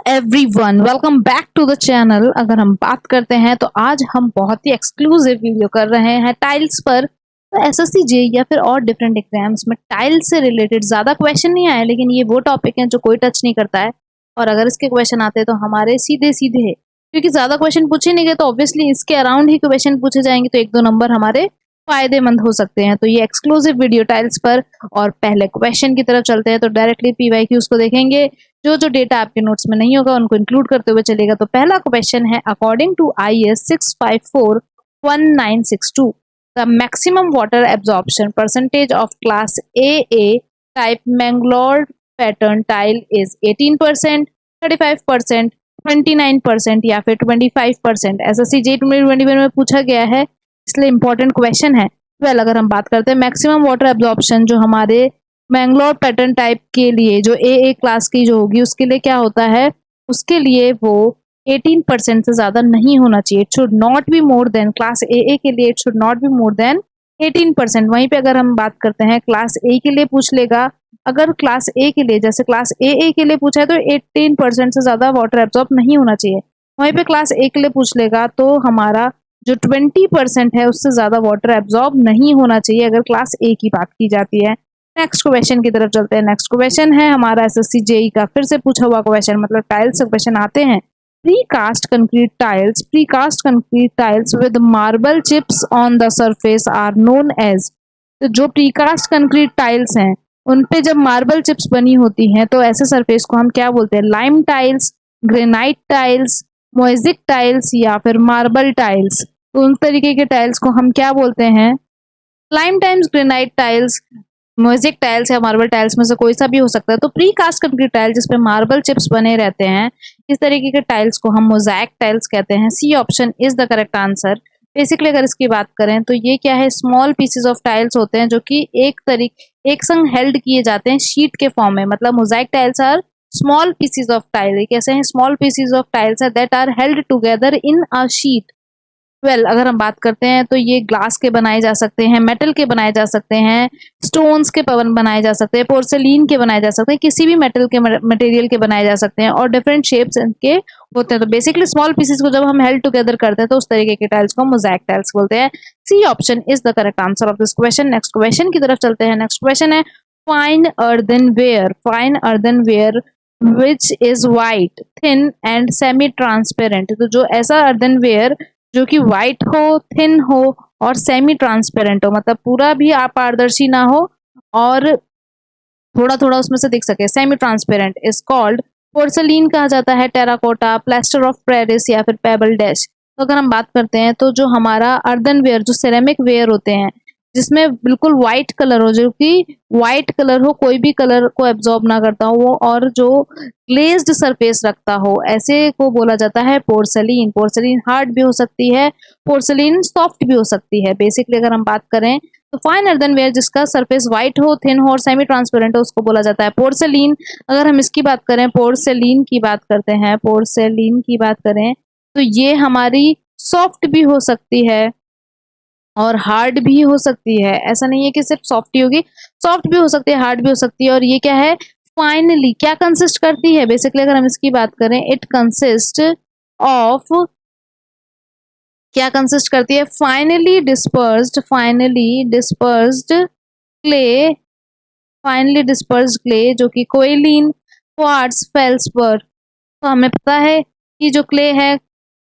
Everyone, welcome back to the channel. अगर हम बात करते हैं तो आज हम बहुत ही एक्सक्लूसिव वीडियो कर रहे हैं टाइल्स पर। तो एसएससी जे या फिर और डिफरेंट एग्जाम्स में टाइल्स से रिलेटेड ज़्यादा क्वेश्चन नहीं आए, लेकिन ये वो टॉपिक है जो कोई टच नहीं करता है। और अगर इसके क्वेश्चन आते हैं तो हमारे सीधे सीधे है, क्योंकि ज़्यादा क्वेश्चन पूछे नहीं गए तो ऑब्वियसली इसके अराउंड ही क्वेश्चन पूछे जाएंगे, तो एक दो नंबर हमारे फायदेमंद हो सकते हैं। तो ये एक्सक्लूसिव वीडियो टाइल्स पर। और पहले क्वेश्चन की तरफ चलते हैं तो डायरेक्टली पीवाईक्यूज को देखेंगे। जो जो डेटा आपके नोट्स में नहीं होगा उनको इंक्लूड करते हुए चलेगा। तो पहला क्वेश्चन है, according to IS 6541962 the maximum water absorption percentage of class AA type Mangalore pattern tile is 18%, 35%, 29% या फिर 25%। एसएससी जे 2021 में पूछा गया है, इसलिए इंपॉर्टेंट क्वेश्चन है। वेल, अगर हम बात करते हैं मैक्सिमम वाटर एब्जॉर्प्शन जो हमारे मैंगलोर पैटर्न टाइप के लिए जो AA क्लास की जो होगी उसके लिए क्या होता है, उसके लिए वो 18% से ज़्यादा नहीं होना चाहिए। It should not be more than, class AA के लिए it should not be more than 18%। वहीं पे अगर हम बात करते हैं क्लास A के लिए पूछ लेगा, अगर क्लास A के लिए जैसे क्लास AA के लिए पूछा है तो 18% से ज़्यादा वाटर एब्जॉर्ब नहीं होना चाहिए। वहीं पे क्लास A के लिए पूछ लेगा तो हमारा जो 20% है उससे ज़्यादा वाटर एब्जॉर्ब नहीं होना चाहिए, अगर क्लास A की बात की जाती है। नेक्स्ट क्वेश्चन की तरफ चलते हैं। नेक्स्ट क्वेश्चन है हमारा एसएससी जेई का फिर से पूछा हुआ क्वेश्चन, मतलब टाइल्स से क्वेश्चन आते हैं। Precast concrete tiles with marble chips on the surface are known as. तो जो प्रीकास्ट कंक्रीट टाइल्स हैं उन पे जब मार्बल चिप्स बनी होती हैं तो ऐसे सरफेस को हम क्या बोलते हैं? Lime tiles, granite tiles, mosaic tiles या फिर मार्बल टाइल्स। तो उन तरीके के टाइल्स को हम क्या बोलते हैं? Lime tiles, granite tiles, mosaic tiles या मार्बल टाइल्स में से कोई सा भी हो सकता है। तो प्री कास्ट कंक्रीट टाइल जिसपे मार्बल चिप्स बने रहते हैं, इस तरीके के टाइल्स को हम मोज़ेक टाइल्स कहते हैं। C option is the correct answer. Basically अगर इसकी बात करें तो ये क्या है, स्मॉल पीसेस ऑफ टाइल्स होते हैं जो कि एक संग हेल्ड किए जाते हैं शीट के फॉर्म में। मतलब mosaic tiles are small pieces of tile, कैसे हैं? स्मॉल पीसेस ऑफ टाइल्स है that are held together in a sheet. Well, अगर हम बात करते हैं तो ये ग्लास के बनाए जा सकते हैं, मेटल के बनाए जा सकते हैं, स्टोन्स के बनाए जा सकते हैं, पोर्सेलिन के बनाए जा सकते हैं, किसी भी मेटल के मटेरियल के बनाए जा सकते हैं और डिफरेंट शेप्स के होते हैं। तो बेसिकली स्मॉल पीसेस को जब हम हेल्ड टुगेदर करते हैं तो उस तरीके के टाइल्स को मोज़ेक टाइल्स बोलते हैं। C option is the correct answer of this question. Next question की तरफ चलते हैं। नेक्स्ट क्वेश्चन है, fine earthenware which is white, thin and semi transparent. तो जो ऐसा अर्दनवेयर जो कि व्हाइट हो, थिन हो और सेमी ट्रांसपेरेंट हो, मतलब पूरा भी अपारदर्शी ना हो और थोड़ा थोड़ा उसमें से दिख सके, semi transparent, is called porcelain कहा जाता है, टेराकोटा, प्लास्टर ऑफ पेरिस या फिर पेबल डैश। तो अगर हम बात करते हैं तो जो हमारा अर्दनवेयर, जो सिरेमिक वेयर होते हैं जिसमें बिल्कुल व्हाइट कलर हो, जो कि व्हाइट कलर हो, कोई भी कलर को एब्जॉर्ब ना करता हो वो, और जो ग्लेज्ड सरफेस रखता हो, ऐसे को बोला जाता है पोर्सलीन। पोर्सलीन हार्ड भी हो सकती है, पोर्सलीन सॉफ्ट भी हो सकती है। बेसिकली अगर हम बात करें तो फाइन अर्दनवेयर जिसका सरफेस व्हाइट हो, थिन हो और सेमी ट्रांसपेरेंट हो उसको बोला जाता है पोर्सलीन। अगर हम इसकी बात करें, पोर्सलीन की बात करें तो ये हमारी सॉफ्ट भी हो सकती है और हार्ड भी हो सकती है। ऐसा नहीं है कि सिर्फ सॉफ्ट ही होगी, सॉफ्ट भी हो सकती है, हार्ड भी हो सकती है। और ये क्या है, फाइनली क्या कंसिस्ट करती है? बेसिकली अगर हम इसकी बात करें, इट कंसिस्ट ऑफ, क्या कंसिस्ट करती है? फाइनली डिस्पर्स्ड क्ले जो कि कोएलिन, क्वार्ट्ज, फेल्सपर। तो हमें पता है कि जो क्ले है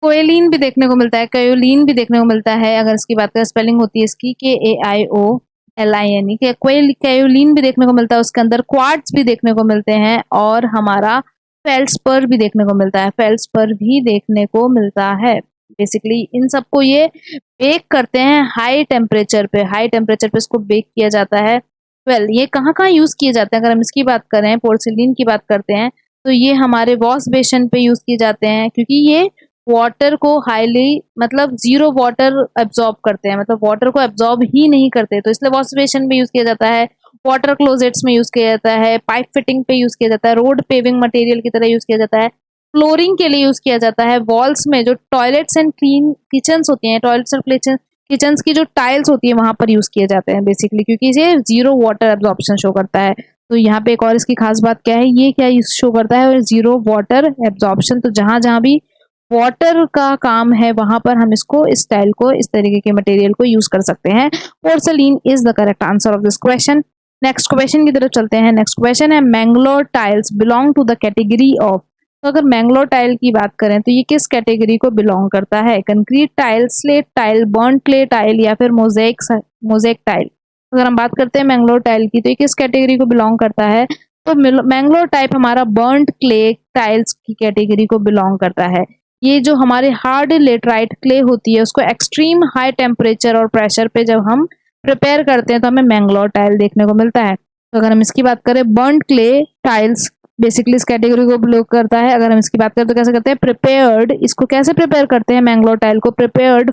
कोएलिन भी देखने को मिलता है, कायोलिन भी देखने को मिलता है। अगर इसकी बात करें, स्पेलिंग होती है इसकी KAIOLIN, कायोलिन भी देखने को मिलता है उसके अंदर, क्वार्ट्ज भी देखने को मिलते हैं और हमारा फेल्सपर भी देखने को मिलता है। बेसिकली इन सबको ये बेक करते हैं हाई टेम्परेचर पे इसको बेक किया जाता है। वेल, ये कहाँ कहाँ यूज किए जाते हैं? अगर हम इसकी बात करें, पोर्सिलिन की बात करते हैं तो ये हमारे वॉश बेसिन पे यूज किए जाते हैं, क्योंकि ये वाटर को हाईली, मतलब जीरो वाटर एब्जॉर्ब करते हैं, मतलब वाटर को एब्जॉर्ब ही नहीं करते, तो इसलिए वॉश बेसिन में यूज किया जाता है, वाटर क्लोजेट्स में यूज किया जाता है, पाइप फिटिंग पे यूज किया जाता है, रोड पेविंग मटेरियल की तरह यूज किया जाता है, फ्लोरिंग के लिए यूज किया जाता है, वॉल्स में जो टॉयलेट्स एंड क्लीन किचन्स होती हैं, टॉयलेट्स एंड किचन्स की जो टाइल्स होती है वहां पर यूज किए जाते हैं बेसिकली, क्योंकि ये जीरो वाटर एब्जॉर्प्शन शो करता है। तो यहाँ पे एक और इसकी खास बात क्या है, ये क्या शो करता है, जीरो वाटर एब्जॉर्प्शन। तो जहां जहां भी वाटर का काम है वहां पर हम इसको, इस टाइल को, इस तरीके के मटेरियल को यूज कर सकते हैं। Porcelain is the correct answer of this question. Next question की तरफ चलते हैं। नेक्स्ट क्वेश्चन है Mangalore tiles belong to the category of. तो अगर मैंगलोर टाइल की बात करें तो ये किस कैटेगरी को बिलोंग करता है, concrete tile, slate tile, burned clay tile या फिर मोजेक टाइल। अगर हम बात करते हैं मैंगलोर टाइल की तो ये किस कैटेगरी को बिलोंग करता है, तो मैंगलोर टाइप हमारा बर्न्ड क्ले टाइल्स की कैटेगरी को बिलोंग करता है। ये जो हमारे हार्ड लेटराइट क्ले होती है उसको एक्सट्रीम हाई टेम्परेचर और प्रेशर पे जब हम प्रिपेयर करते हैं तो हमें मैंगलोर टाइल देखने को मिलता है। तो अगर हम इसकी बात करें, बर्न्ड क्ले टाइल्स बेसिकली इस कैटेगरी को बिलोंग करता है। अगर हम इसकी बात करें तो कैसे करते हैं, प्रिपेयर्ड, इसको कैसे प्रिपेयर करते हैं मैंगलोर टाइल को, prepared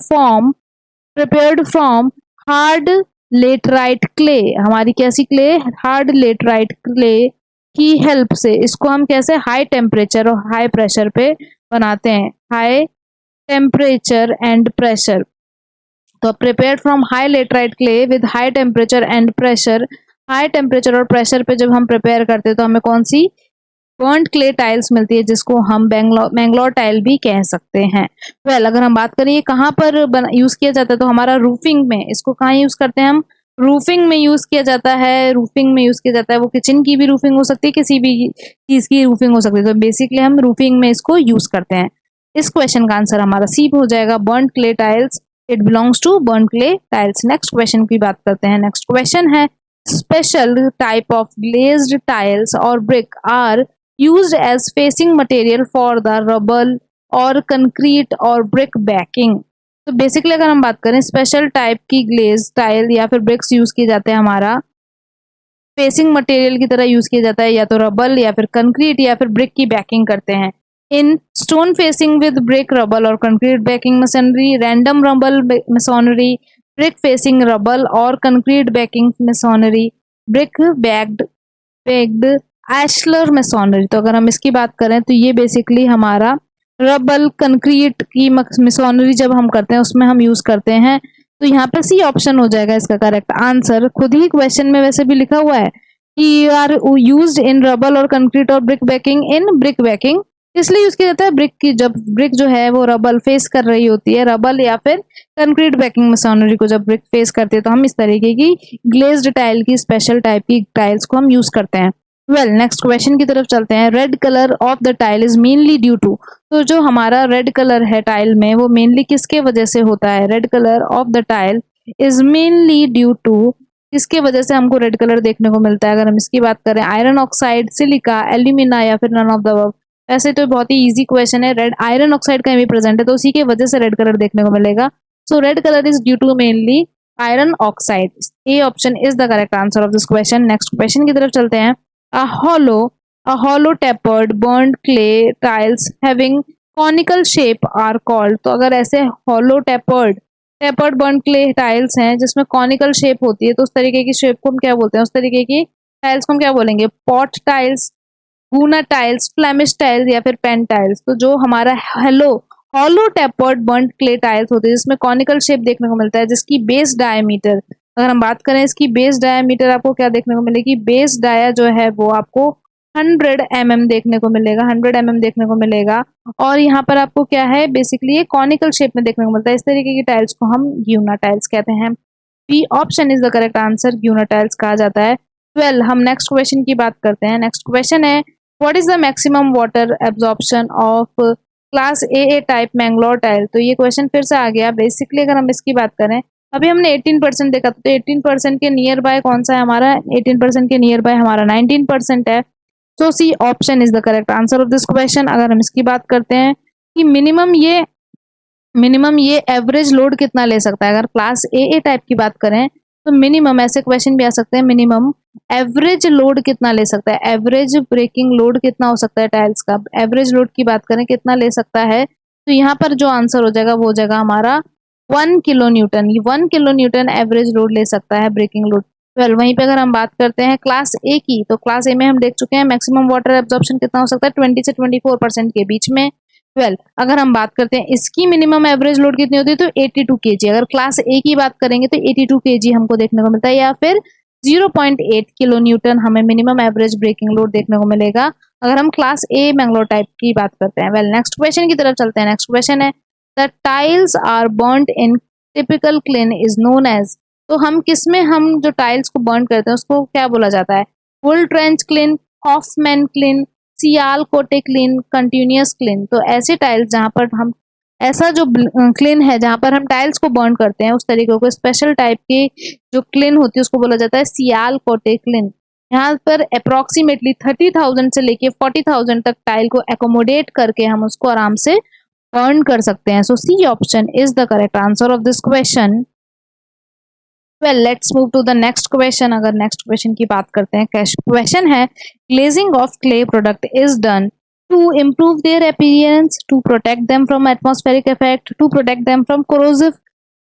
from hard laterite clay, हमारी कैसी क्ले, हार्ड लेटराइट क्ले की हेल्प से इसको हम कैसे हाई टेम्परेचर और हाई प्रेशर पे बनाते हैं, हाई टेम्परेचर एंड प्रेशर। तो prepared from high laterite clay with high temperature and pressure, high temperature और प्रेशर पे जब हम प्रिपेयर करते हैं तो हमें कौन सी, बर्न्ड क्ले टाइल्स मिलती है जिसको हम मैंगलोर टाइल भी कह सकते हैं। अगर हम बात करें ये कहाँ पर यूज किया जाता है तो हमारा रूफिंग में, इसको कहाँ यूज करते हैं हम, रूफिंग में यूज किया जाता है। रूफिंग में यूज किया जाता है, वो किचन की भी रूफिंग हो सकती है, किसी भी चीज की रूफिंग हो सकती है। तो बेसिकली हम रूफिंग में इसको यूज करते हैं। इस क्वेश्चन का आंसर हमारा सी हो जाएगा, burned clay tiles, it belongs to burned clay tiles. Next question की बात करते हैं। नेक्स्ट क्वेश्चन है, special type of glazed tiles और brick are used as facing material for the rubble और कंक्रीट और ब्रिक बैकिंग। तो बेसिकली अगर हम बात करें, स्पेशल टाइप की ग्लेज टाइल या फिर ब्रिक्स यूज किए जाते हैं, हमारा फेसिंग मटेरियल की तरह यूज किया जाता है, या तो रबल या फिर कंक्रीट या फिर ब्रिक की बैकिंग करते हैं। In stone facing with brick, rubble और concrete backing machinery, random rubble machinery, brick facing rubble और concrete backing machinery, brick backed ashlar masonry. तो अगर हम इसकी बात करें तो ये बेसिकली हमारा रबल कंक्रीट की मेसोनरी जब हम करते हैं उसमें हम यूज करते हैं। तो यहाँ पे सी ऑप्शन हो जाएगा इसका करेक्ट आंसर। खुद ही क्वेश्चन में वैसे भी लिखा हुआ है कि आर यूज्ड इन रबल और कंक्रीट और ब्रिक बैकिंग। इन ब्रिक बैकिंग इसलिए यूज किया जाता है, ब्रिक की जब ब्रिक जो है वो रबल फेस कर रही होती है, रबल या फिर कंक्रीट बैकिंग मेसोनरी को जब ब्रिक फेस करते हैं तो हम इस तरीके की ग्लेज्ड टाइल की, स्पेशल टाइप की टाइल्स को हम यूज करते हैं। नेक्स्ट क्वेश्चन की तरफ चलते हैं। Red colour of the tile is mainly due to. तो जो हमारा रेड कलर है टाइल में वो मेनली किसके वजह से होता है, red colour of the tile is mainly due to, किसके वजह से हमको रेड कलर देखने को मिलता है। अगर हम इसकी बात करें, आयरन ऑक्साइड, सिलिका, एल्यूमिना या फिर नन ऑफ द अबव। ऐसे तो बहुत ही इजी क्वेश्चन है, रेड आयरन ऑक्साइड कहीं भी प्रेजेंट है तो उसी के वजह से रेड कलर देखने को मिलेगा। So red colour is due to mainly iron oxide. A option is the correct answer of this question. Next question की तरफ चलते हैं। A hollow tapered burned clay tiles having conical shape are called। तो अगर ऐसे hollow tapered burned clay tiles हैं जिसमें conical shape होती है तो उस तरीके की shape को हम क्या बोलते हैं, उस तरीके की tiles को हम क्या बोलेंगे, pot tiles, guna tiles, Flemish tiles या फिर pen tiles। तो जो हमारा hollow tapered burned clay tiles होती है जिसमें conical shape देखने को मिलता है, जिसकी बेस डायमीटर, अगर हम बात करें इसकी बेस डायमीटर आपको क्या देखने को मिलेगी, बेस डाया जो है वो आपको 100 mm देखने को मिलेगा, 100 mm देखने को मिलेगा। और यहाँ पर आपको क्या है, बेसिकली ये कॉनिकल शेप में देखने को मिलता है। इस तरीके की टाइल्स को हम ग्यूना टाइल्स कहते हैं। B option is the correct answer, ग्यूना टाइल्स कहा जाता है। हम नेक्स्ट क्वेश्चन की बात करते हैं। नेक्स्ट क्वेश्चन है, what is the maximum water absorption of class A type Mangalore tile. तो ये क्वेश्चन फिर से आ गया। बेसिकली अगर हम इसकी बात करें, अभी हमने 18% देखा तो 18% के नियर बाय कौन सा है हमारा, 18% के नियर बाय हमारा 19% है। So C option is the correct answer of this question. अगर हम इसकी बात करते हैं कि मिनिमम ये एवरेज लोड कितना ले सकता है, अगर क्लास ए टाइप की बात करें तो मिनिमम, ऐसे क्वेश्चन भी आ सकते हैं, मिनिमम एवरेज लोड कितना ले सकता है, एवरेज ब्रेकिंग लोड कितना हो सकता है टाइल्स का, एवरेज लोड की बात करें कितना ले सकता है। तो यहाँ पर जो आंसर हो जाएगा वो हो जाएगा हमारा 1 kilo Newton. 1 kilo Newton average load ले सकता है, ब्रेकिंग लोड। वहीं पे अगर हम बात करते हैं क्लास ए की, तो क्लास ए में हम देख चुके हैं मैक्सिमम वाटर एब्जॉर्प्शन कितना हो सकता है, 20 से 24% के बीच में। अगर हम बात करते हैं इसकी मिनिमम एवरेज लोड कितनी होती है तो 82 kg। अगर क्लास ए की बात करेंगे तो 82 kg हमको देखने को मिलता है, या फिर 0.8 किलो न्यूटन हमें मिनिमम एवरेज ब्रेकिंग लोड देखने को मिलेगा अगर हम क्लास ए मैंगलोर टाइप की बात करते हैं। वेल नेक्स्ट क्वेश्चन की तरफ चलते हैं। नेक्स्ट क्वेश्चन है the tiles are burned in typical kiln is known as. तो हम किस में हम जो टाइल्स को बर्न करते हैं उसको क्या बोला जाता है? वुल ट्रेंच क्लिन, हॉफमैन क्लिन, सियाल कोटे क्लिन, कंटिन्यूअस क्लिन। तो ऐसे टाइल्स जहां पर हम ऐसा जो क्लिन है जहां पर हम टाइल्स को बर्न करते हैं उस तरीके को स्पेशल टाइप की जो क्लिन होती है उसको बोला जाता है सियाल कोटे क्लिन। यहाँ पर अप्रोक्सीमेटली 30,000 से लेके 40,000 तक टाइल को एकोमोडेट करके हम उसको आराम से बर्न कर सकते हैं। So C option is the correct answer of this question. Well let's move to the next question. अगर नेक्स्ट क्वेश्चन की बात करते हैं, क्वेश्चन है glazing of clay product is done to improve their appearance, to protect them from atmospheric effect, to protect them from corrosive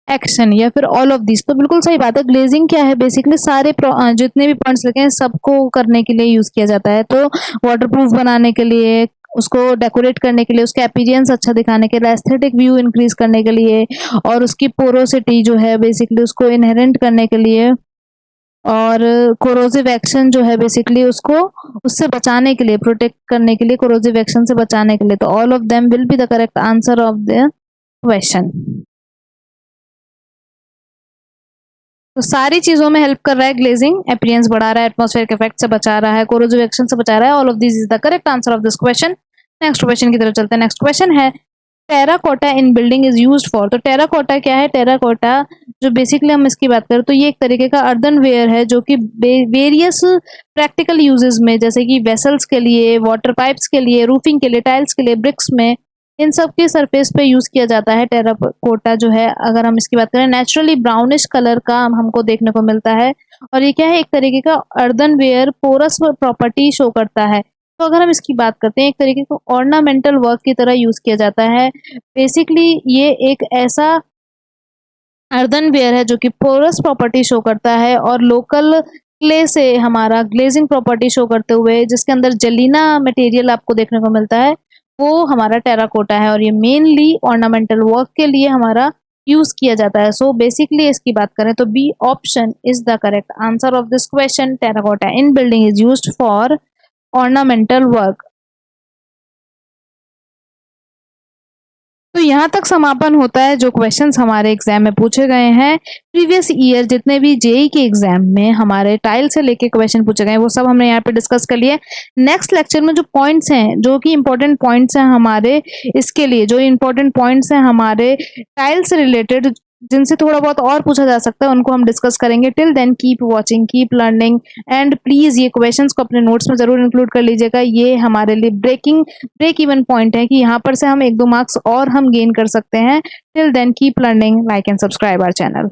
action, या फिर all of these। तो बिल्कुल सही बात है। ग्लेजिंग क्या है? बेसिकली सारे जितने भी पॉइंट्स लिखे हैं सबको करने के लिए यूज किया जाता है। तो वाटरप्रूफ बनाने के लिए, उसको डेकोरेट करने के लिए, उसका अपीयरेंस अच्छा दिखाने के लिए, एस्थेटिक व्यू इंक्रीज करने के लिए, और उसकी पोरोसिटी जो है बेसिकली उसको इनहेरेंट करने के लिए, और कोरोसिव एक्शन जो है बेसिकली उसको उससे बचाने के लिए, प्रोटेक्ट करने के लिए, कोरोसिव एक्शन से बचाने के लिए। तो all of them will be the correct answer of the question. तो सारी चीजों में हेल्प कर रहा है ग्लेजिंग, अपीयरेंस बढ़ा रहा है, एटमॉस्फेरिक इफेक्ट से बचा रहा है, कोरोसिव एक्शन से बचा रहा है। All of this is the correct answer of this question. Next question की तरफ चलते हैं। नेक्स्ट क्वेश्चन है terracotta in building is used for. तो टेराकोटा क्या है? टेराकोटा जो बेसिकली हम इसकी बात करें तो ये एक तरीके का अर्दनवेयर है जो कि वेरियस प्रैक्टिकल यूजेस में, जैसे कि वेसल्स के लिए, वाटर पाइप्स के लिए, रूफिंग के लिए, टाइल्स के लिए, ब्रिक्स में, इन सब के सरफेस पे यूज किया जाता है। टेराकोटा जो है अगर हम इसकी बात करें नेचुरली ब्राउनिश कलर का हमको देखने को मिलता है, और ये क्या है? एक तरीके का अर्दनवेयर पोरस प्रॉपर्टी शो करता है। तो अगर हम इसकी बात करते हैं एक तरीके को ऑर्नामेंटल वर्क की तरह यूज किया जाता है। बेसिकली ये एक ऐसा अर्दनवेयर है जो कि पोरस प्रॉपर्टी शो करता है और लोकल क्ले से हमारा ग्लेजिंग प्रॉपर्टी शो करते हुए जिसके अंदर जलीना मटेरियल आपको देखने को मिलता है वो हमारा टेराकोटा है, और ये मेनली ऑर्नामेंटल वर्क के लिए हमारा यूज किया जाता है। सो बेसिकली इसकी बात करें तो B option is the correct answer of this question. Terracotta in building is used for ornamental work. तो यहाँ तक समापन होता है जो क्वेश्चंस हमारे एग्जाम में पूछे गए हैं। प्रीवियस ईयर जितने भी जेई के एग्जाम में हमारे टाइल से लेके क्वेश्चन पूछे गए वो सब हमने यहाँ पे डिस्कस कर लिए। नेक्स्ट लेक्चर में जो पॉइंट्स हैं, जो कि इंपॉर्टेंट पॉइंट्स हैं हमारे इसके लिए, जो इंपॉर्टेंट पॉइंट्स हैं हमारे टाइल से रिलेटेड जिनसे थोड़ा बहुत और पूछा जा सकता है, उनको हम डिस्कस करेंगे। Till then keep watching, keep learning, and please ये क्वेश्चंस को अपने नोट्स में जरूर इंक्लूड कर लीजिएगा। ये हमारे लिए ब्रेक इवन पॉइंट है कि यहाँ पर से हम 1-2 मार्क्स और हम गेन कर सकते हैं। Till then keep learning, like and subscribe our channel.